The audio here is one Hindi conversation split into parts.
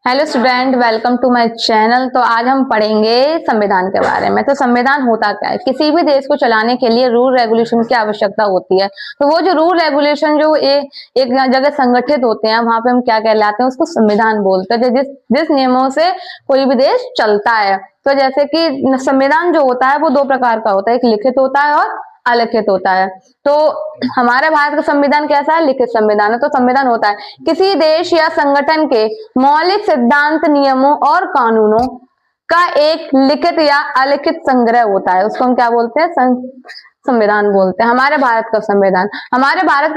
Hello student, welcome to my channel. तो आज हम पढ़ेंगे संविधान के बारे में। तो संविधान होता क्या है? किसी भी देश को चलाने के लिए रूल रेगुलेशन की आवश्यकता होती है। तो वो जो रूल रेगुलेशन जो एक जगह संगठित होते हैं, वहां पे हम क्या कहलाते हैं? उसको संविधान बोलते हैं। जिस जिस नियमों से कोई भी देश चलता है। तो जैसे कि संविधान जो होता है वो दो प्रकार का होता है, एक लिखित होता है और अलिखित होता है। तो हमारे भारत का संविधान कैसा है? लिखित संविधान है। तो संविधान होता है किसी देश या संगठन के मौलिक सिद्धांत, नियमों और कानूनों का एक लिखित या अलिखित संग्रह होता है। उसको हम क्या बोलते हैं? संविधान बोलते हैं। हमारे भारत का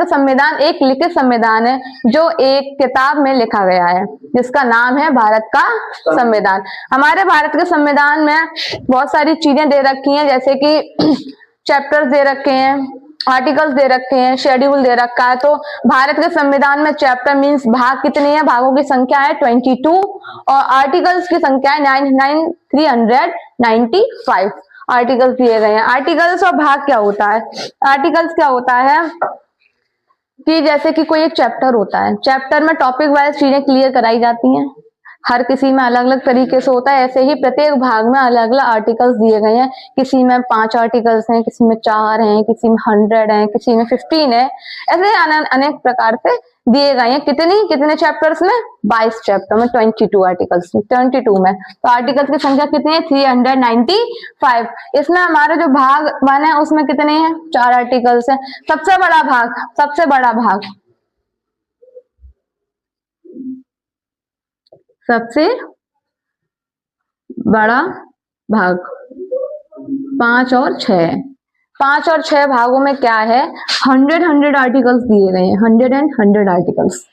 संविधान एक लिखित संविधान है जो एक किताब में लिखा गया है, जिसका नाम है भारत का संविधान। हमारे भारत के संविधान में बहुत सारी चीजें दे रखी हैं, जैसे कि चैप्टर्स दे रखे हैं, आर्टिकल्स दे रखे हैं, शेड्यूल दे रखा है। तो भारत के संविधान में चैप्टर मीन्स भाग कितने हैं? भागों की संख्या है 22 और आर्टिकल्स की संख्या है 395 आर्टिकल्स दिए गए हैं। आर्टिकल्स और भाग क्या होता है? आर्टिकल्स क्या होता है कि जैसे कि कोई एक चैप्टर होता है, चैप्टर में टॉपिक वाइज चीजें क्लियर कराई जाती हैं। हर किसी में अलग अलग तरीके से होता है। ऐसे ही प्रत्येक भाग में अलग अलग आर्टिकल्स दिए गए हैं। किसी में 5 आर्टिकल्स हैं, किसी में 4 हैं, किसी में 100 हैं, किसी में 15 है। ऐसे अनेक प्रकार से दिए गए हैं। कितने चैप्टर्स में? 22 चैप्टर में 22 आर्टिकल्स, 22 में। तो आर्टिकल्स की संख्या कितनी है? 395। इसमें हमारे जो भाग 1 है उसमें कितने हैं? 4 आर्टिकल्स है। सबसे बड़ा भाग सबसे बड़ा भाग 5 और 6 भागों में क्या है? 100 आर्टिकल्स दिए गए हैं। 100 आर्टिकल्स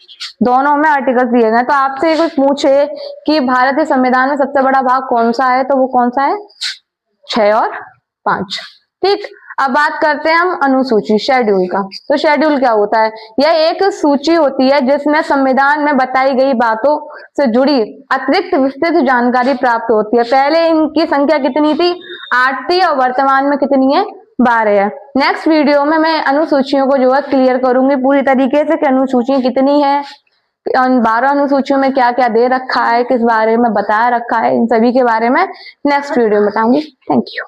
दोनों में आर्टिकल्स दिए गए हैं। तो आपसे कोई पूछे कि भारतीय संविधान में सबसे बड़ा भाग कौन सा है, तो वो कौन सा है? 6 और 5। ठीक, अब बात करते हैं हम अनुसूची, शेड्यूल का। तो शेड्यूल क्या होता है? यह एक सूची होती है जिसमें संविधान में बताई गई बातों से जुड़ी अतिरिक्त विस्तृत जानकारी प्राप्त होती है। पहले इनकी संख्या कितनी थी? 8 थी और वर्तमान में कितनी है? 12 है। नेक्स्ट वीडियो में मैं अनुसूचियों को जो है क्लियर करूंगी पूरी तरीके से कि अनुसूचियां कितनी है, 12 अनुसूचियों में क्या क्या दे रखा है, किस बारे में बताया रखा है, इन सभी के बारे में नेक्स्ट वीडियो में बताऊंगी। Thank you.